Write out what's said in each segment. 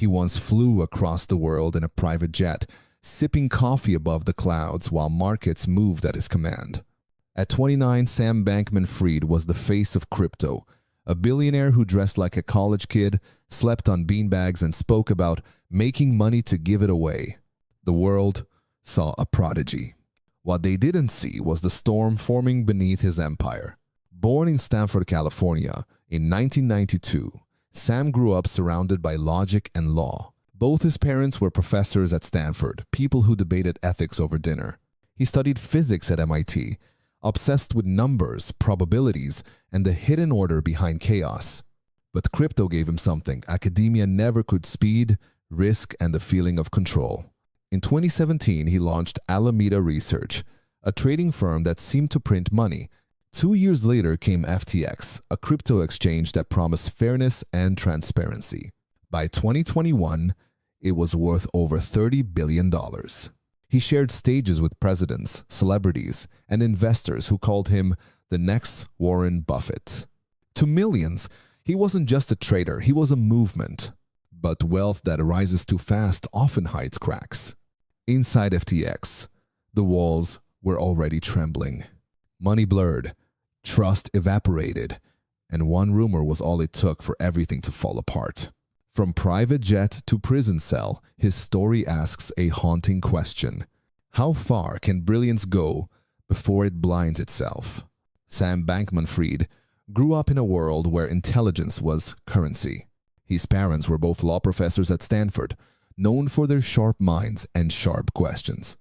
He once flew across the world in a private jet, sipping coffee above the clouds while markets moved at his command. At 29, Sam Bankman-Fried was the face of crypto, a billionaire who dressed like a college kid, slept on beanbags, and spoke about making money to give it away. The world saw a prodigy. What they didn't see was the storm forming beneath his empire. Born in Stanford, California, in 1992, Sam grew up surrounded by logic and law. Both his parents were professors at Stanford, people who debated ethics over dinner. He studied physics at MIT, obsessed with numbers, probabilities, and the hidden order behind chaos. But crypto gave him something academia never could: speed, risk, and the feeling of control. In 2017, he launched Alameda Research, a trading firm that seemed to print money. 2 years later came FTX, a crypto exchange that promised fairness and transparency. By 2021, it was worth over $30 billion. He shared stages with presidents, celebrities, and investors who called him the next Warren Buffett. To millions, he wasn't just a trader, he was a movement. But wealth that rises too fast often hides cracks. Inside FTX, the walls were already trembling. Money blurred, trust evaporated, and one rumor was all it took for everything to fall apart. From private jet to prison cell, his story asks a haunting question. How far can brilliance go before it blinds itself? Sam Bankman-Fried grew up in a world where intelligence was currency. His parents were both law professors at Stanford, known for their sharp minds and sharp questions.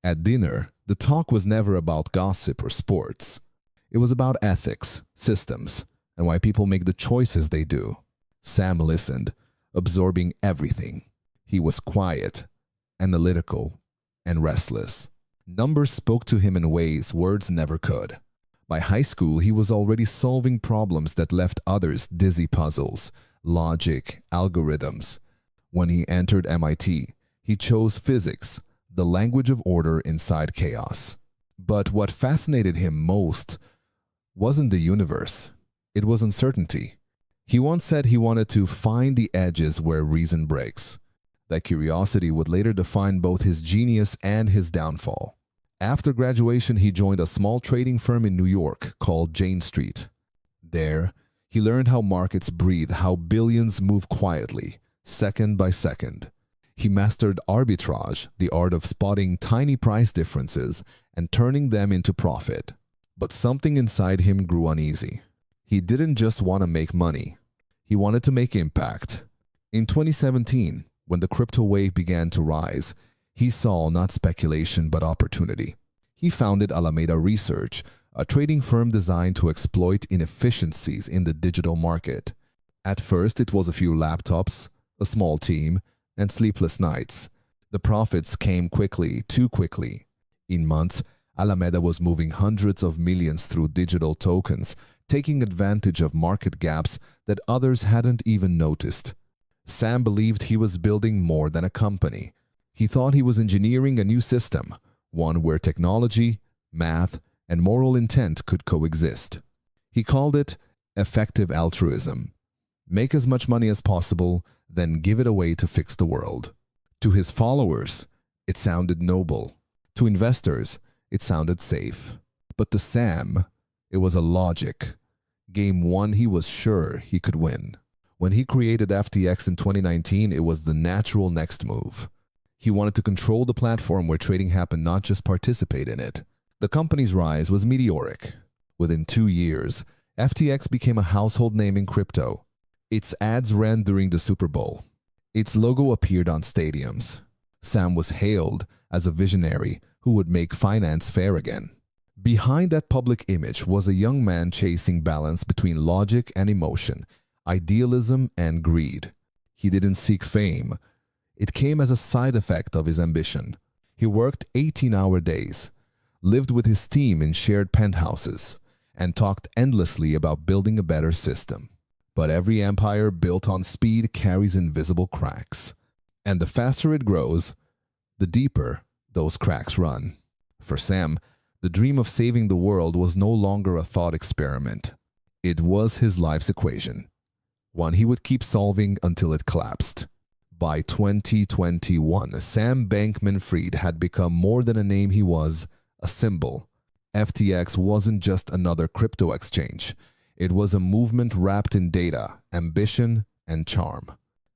At dinner, the talk was never about gossip or sports. It was about ethics, systems, and why people make the choices they do. Sam listened, absorbing everything. He was quiet, analytical, and restless. Numbers spoke to him in ways words never could. By high school, he was already solving problems that left others dizzy: puzzles, logic, algorithms. When he entered MIT, he chose physics, the language of order inside chaos. But what fascinated him most wasn't the universe. It was uncertainty. He once said he wanted to find the edges where reason breaks. That curiosity would later define both his genius and his downfall. After graduation, he joined a small trading firm in New York called Jane Street. There, he learned how markets breathe, how billions move quietly, second by second. He mastered arbitrage, the art of spotting tiny price differences and turning them into profit. But something inside him grew uneasy. He didn't just want to make money. He wanted to make impact. In 2017, when the crypto wave began to rise, he saw not speculation but opportunity. He founded Alameda Research, a trading firm designed to exploit inefficiencies in the digital market. At first, it was a few laptops, a small team, and sleepless nights. The profits came quickly, too quickly. In months, Alameda was moving hundreds of millions through digital tokens, taking advantage of market gaps that others hadn't even noticed. Sam believed he was building more than a company. He thought he was engineering a new system, one where technology, math, and moral intent could coexist. He called it effective altruism. Make as much money as possible, then give it away to fix the world. To his followers, it sounded noble. To investors, it sounded safe. But to Sam, it was a logic. Game one he was sure he could win. When he created FTX in 2019, it was the natural next move. He wanted to control the platform where trading happened, not just participate in it. The company's rise was meteoric. Within 2 years, FTX became a household name in crypto. Its ads ran during the Super Bowl. Its logo appeared on stadiums. Sam was hailed as a visionary who would make finance fair again. Behind that public image was a young man chasing balance between logic and emotion, idealism and greed. He didn't seek fame. It came as a side effect of his ambition. He worked 18-hour days, lived with his team in shared penthouses, and talked endlessly about building a better system. But every empire built on speed carries invisible cracks. And the faster it grows, the deeper those cracks run. For Sam, the dream of saving the world was no longer a thought experiment. It was his life's equation, one he would keep solving until it collapsed. By 2021, Sam Bankman-Fried had become more than a name. He was a symbol. FTX wasn't just another crypto exchange. It was a movement wrapped in data, ambition, and charm.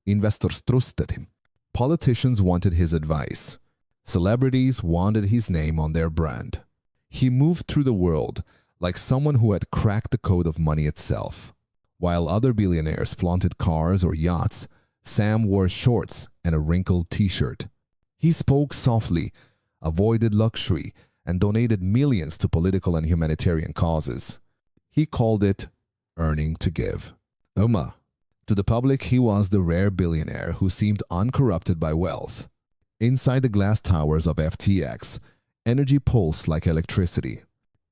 Investors trusted him. Politicians wanted his advice. Celebrities wanted his name on their brand. He moved through the world like someone who had cracked the code of money itself. While other billionaires flaunted cars or yachts, Sam wore shorts and a wrinkled t-shirt. He spoke softly, avoided luxury, and donated millions to political and humanitarian causes. He called it earning to give. To the public, he was the rare billionaire who seemed uncorrupted by wealth. Inside the glass towers of FTX, energy pulsed like electricity.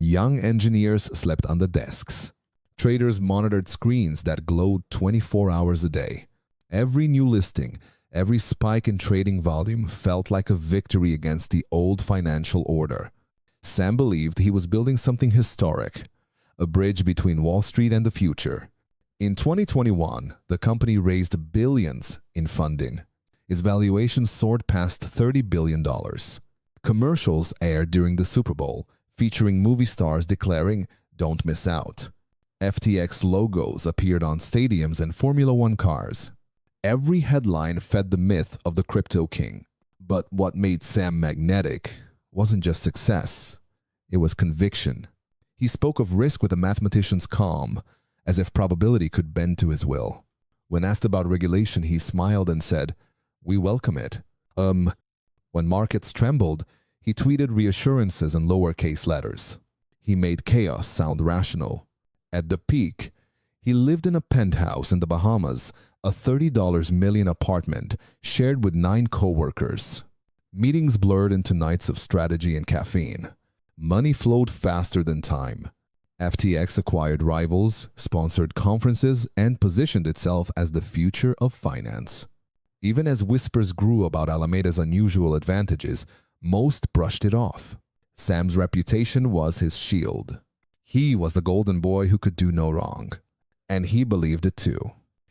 Young engineers slept on the desks. Traders monitored screens that glowed 24 hours a day. Every new listing, every spike in trading volume felt like a victory against the old financial order. Sam believed he was building something historic, a bridge between Wall Street and the future. In 2021, the company raised billions in funding. Its valuation soared past $30 billion. Commercials aired during the Super Bowl, featuring movie stars declaring, "Don't miss out." FTX logos appeared on stadiums and Formula One cars. Every headline fed the myth of the crypto king. But what made Sam magnetic wasn't just success, it was conviction. He spoke of risk with a mathematician's calm, as if probability could bend to his will. When asked about regulation, he smiled and said, "We welcome it." When markets trembled, he tweeted reassurances in lowercase letters. He made chaos sound rational. At the peak, he lived in a penthouse in the Bahamas, a $30 million apartment shared with 9 co-workers. Meetings blurred into nights of strategy and caffeine. Money flowed faster than time. FTX acquired rivals, sponsored conferences, and positioned itself as the future of finance. Even as whispers grew about Alameda's unusual advantages, most brushed it off. Sam's reputation was his shield. He was the golden boy who could do no wrong. And he believed it too.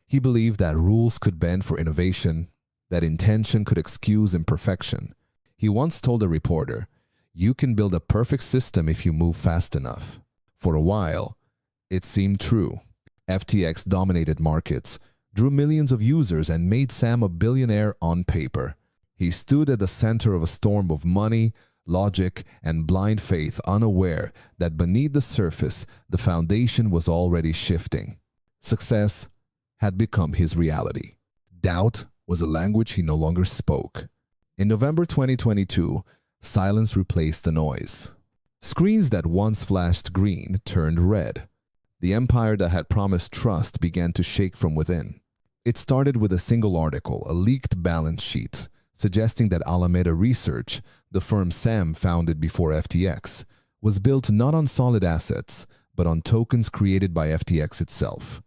He believed that rules could bend for innovation, that intention could excuse imperfection. He once told a reporter, "You can build a perfect system if you move fast enough." For a while, it seemed true. FTX dominated markets, drew millions of users, and made Sam a billionaire on paper. He stood at the center of a storm of money, logic, and blind faith, unaware that beneath the surface, the foundation was already shifting. Success had become his reality. Doubt was a language he no longer spoke. In November 2022, silence replaced the noise. Screens that once flashed green turned red. The empire that had promised trust began to shake from within. It started with a single article, a leaked balance sheet, suggesting that Alameda Research, the firm Sam founded before FTX, was built not on solid assets, but on tokens created by FTX itself.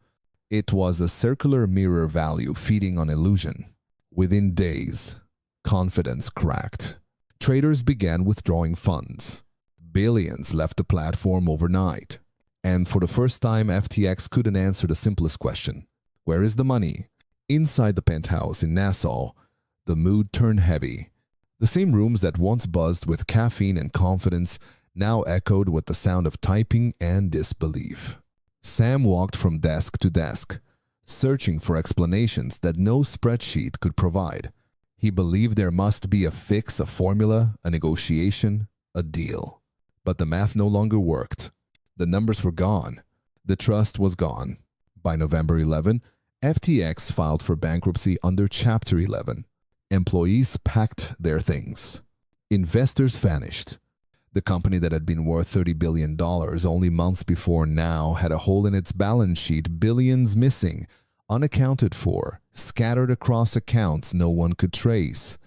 It was a circular mirror value feeding on illusion. Within days, confidence cracked. Traders began withdrawing funds. Billions left the platform overnight. And for the first time, FTX couldn't answer the simplest question. Where is the money? Inside the penthouse in Nassau, the mood turned heavy. The same rooms that once buzzed with caffeine and confidence now echoed with the sound of typing and disbelief. Sam walked from desk to desk, searching for explanations that no spreadsheet could provide. He believed there must be a fix, a formula, a negotiation, a deal. But the math no longer worked. The numbers were gone. The trust was gone. By November 11, FTX filed for bankruptcy under Chapter 11. Employees packed their things. Investors vanished. The company that had been worth $30 billion only months before now had a hole in its balance sheet, billions missing, unaccounted for, scattered across accounts no one could trace.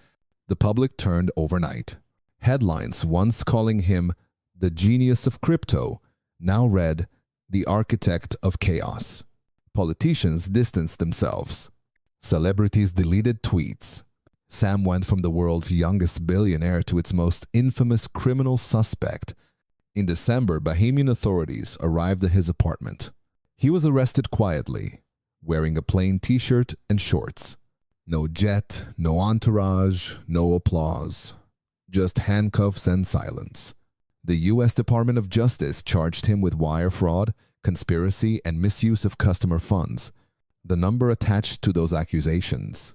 The public turned overnight. Headlines once calling him the genius of crypto now read the architect of chaos. Politicians distanced themselves. Celebrities deleted tweets. Sam went from the world's youngest billionaire to its most infamous criminal suspect. In December, Bahamian authorities arrived at his apartment. He was arrested quietly, wearing a plain t-shirt and shorts. No jet, no entourage, no applause. Just handcuffs and silence. The U.S. Department of Justice charged him with wire fraud, conspiracy, and misuse of customer funds. The number attached to those accusations: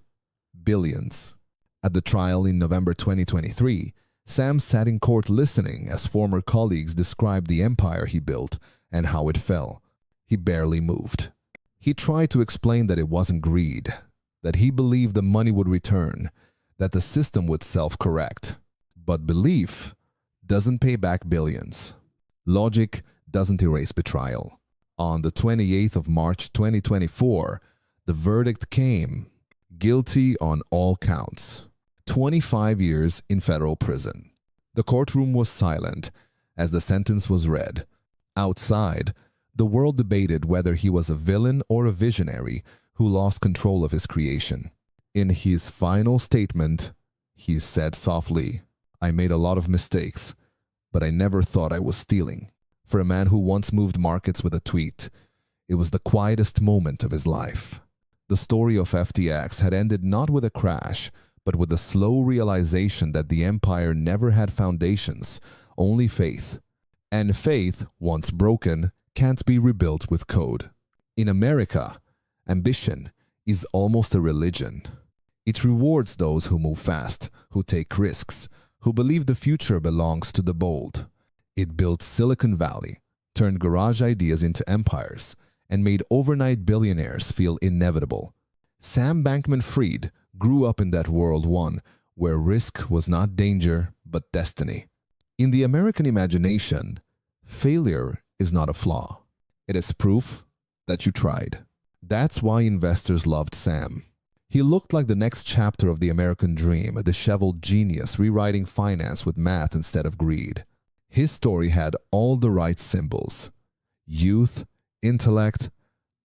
billions. At the trial in November 2023, Sam sat in court listening as former colleagues described the empire he built and how it fell. He barely moved. He tried to explain that it wasn't greed, that he believed the money would return, that the system would self-correct. But belief doesn't pay back billions. Logic doesn't erase betrayal. On the 28th of March 2024, the verdict came: guilty on all counts. 25 years in federal prison. The courtroom was silent as the sentence was read. Outside, the world debated whether he was a villain or a visionary who lost control of his creation. In his final statement, he said softly, "I made a lot of mistakes, but I never thought I was stealing." For a man who once moved markets with a tweet, it was the quietest moment of his life. The story of FTX had ended not with a crash, but with the slow realization that the empire never had foundations, only faith. And faith, once broken, can't be rebuilt with code. In America, ambition is almost a religion. It rewards those who move fast, who take risks, who believe the future belongs to the bold. It built Silicon Valley, turned garage ideas into empires, and made overnight billionaires feel inevitable. Sam Bankman-Fried grew up in that world one where risk was not danger but destiny. In the American imagination, failure is not a flaw. It is proof that you tried. That's why investors loved Sam. He looked like the next chapter of the American dream, a disheveled genius rewriting finance with math instead of greed. His story had all the right symbols: youth, intellect,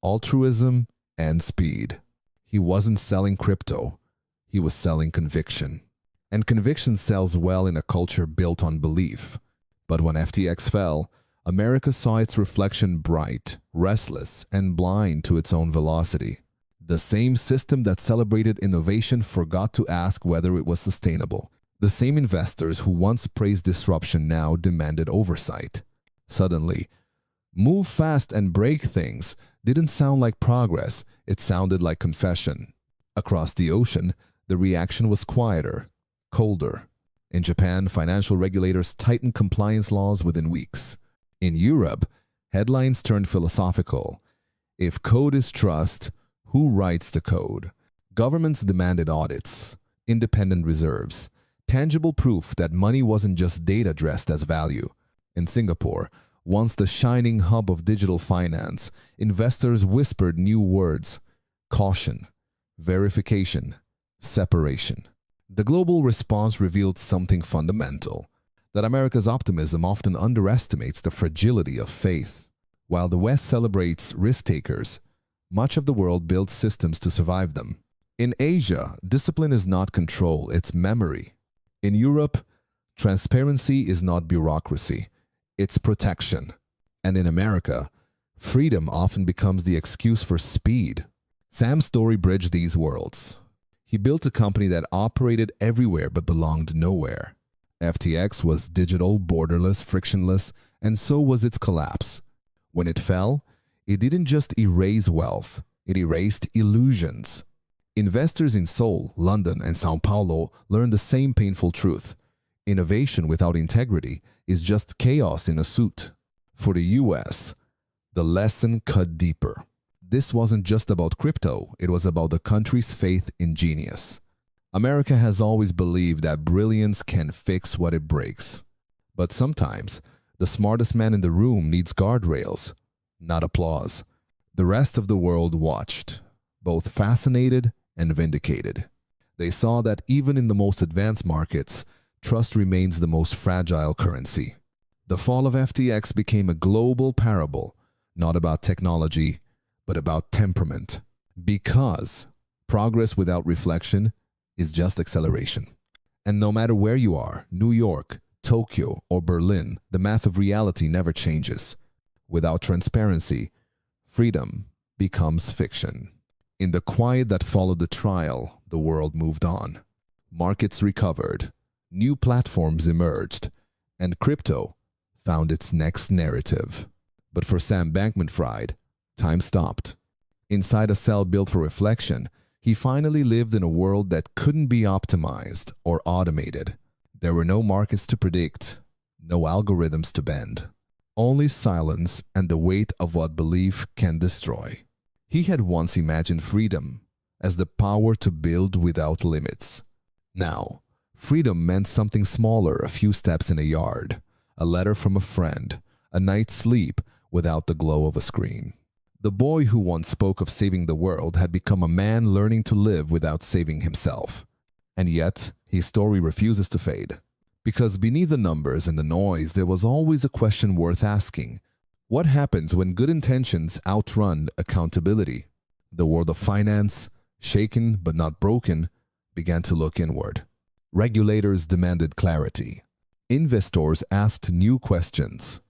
altruism, and speed. He wasn't selling crypto. He was selling conviction. And conviction sells well in a culture built on belief. But when FTX fell, America saw its reflection bright, restless, and blind to its own velocity. The same system that celebrated innovation forgot to ask whether it was sustainable. The same investors who once praised disruption now demanded oversight. Suddenly, move fast and break things didn't sound like progress, it sounded like confession. Across the ocean, the reaction was quieter, colder. In Japan, financial regulators tightened compliance laws within weeks. In Europe, headlines turned philosophical. If code is trust, who writes the code? Governments demanded audits, independent reserves, tangible proof that money wasn't just data dressed as value. In Singapore, once the shining hub of digital finance, investors whispered new words: caution, verification, separation. The global response revealed something fundamental: that America's optimism often underestimates the fragility of faith. While the West celebrates risk-takers, much of the world builds systems to survive them. In Asia, discipline is not control, it's memory. In Europe, transparency is not bureaucracy, it's protection. And in America, freedom often becomes the excuse for speed. Sam's story bridged these worlds. He built a company that operated everywhere but belonged nowhere. FTX was digital, borderless, frictionless, and so was its collapse. When it fell, it didn't just erase wealth, it erased illusions. Investors in Seoul, London, and São Paulo learned the same painful truth: innovation without integrity is just chaos in a suit. For the US, the lesson cut deeper. This wasn't just about crypto, it was about the country's faith in genius. America has always believed that brilliance can fix what it breaks. But sometimes, the smartest man in the room needs guardrails, not applause. The rest of the world watched, both fascinated and vindicated. They saw that even in the most advanced markets, trust remains the most fragile currency. The fall of FTX became a global parable, not about technology, but about temperament. Because progress without reflection is just acceleration. And no matter where you are, New York, Tokyo, or Berlin, the math of reality never changes. Without transparency, freedom becomes fiction. In the quiet that followed the trial, the world moved on. Markets recovered, new platforms emerged, and crypto found its next narrative. But for Sam Bankman-Fried, time stopped. Inside a cell built for reflection, he finally lived in a world that couldn't be optimized or automated. There were no markets to predict, no algorithms to bend, only silence and the weight of what belief can destroy. He had once imagined freedom as the power to build without limits. Now, freedom meant something smaller, a few steps in a yard, a letter from a friend, a night's sleep without the glow of a screen. The boy who once spoke of saving the world had become a man learning to live without saving himself. And yet, his story refuses to fade. Because beneath the numbers and the noise, there was always a question worth asking. What happens when good intentions outrun accountability? The world of finance, shaken but not broken, began to look inward. Regulators demanded clarity. Investors asked new questions.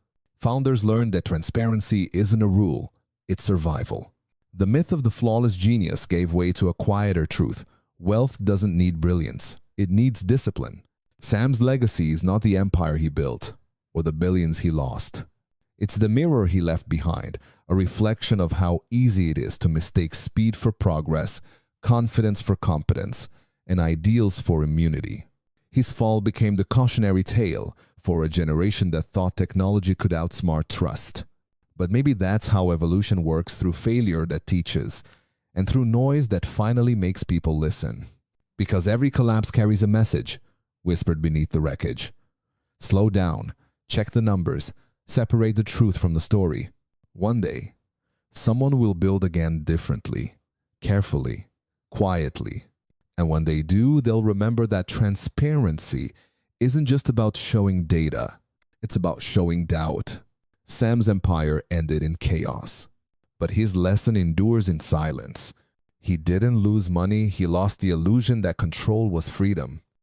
Founders learned that transparency isn't a rule, it's survival. The myth of the flawless genius gave way to a quieter truth. Wealth doesn't need brilliance, it needs discipline. Sam's legacy is not the empire he built or the billions he lost. It's the mirror he left behind, a reflection of how easy it is to mistake speed for progress, confidence for competence, and ideals for immunity. His fall became the cautionary tale for a generation that thought technology could outsmart trust. But maybe that's how evolution works, through failure that teaches, and through noise that finally makes people listen. Because every collapse carries a message, whispered beneath the wreckage. Slow down, check the numbers, separate the truth from the story. One day, someone will build again differently, carefully, quietly. And when they do, they'll remember that transparency isn't just about showing data, it's about showing doubt. Sam's empire ended in chaos, but his lesson endures in silence. He didn't lose money, he lost the illusion that control was freedom.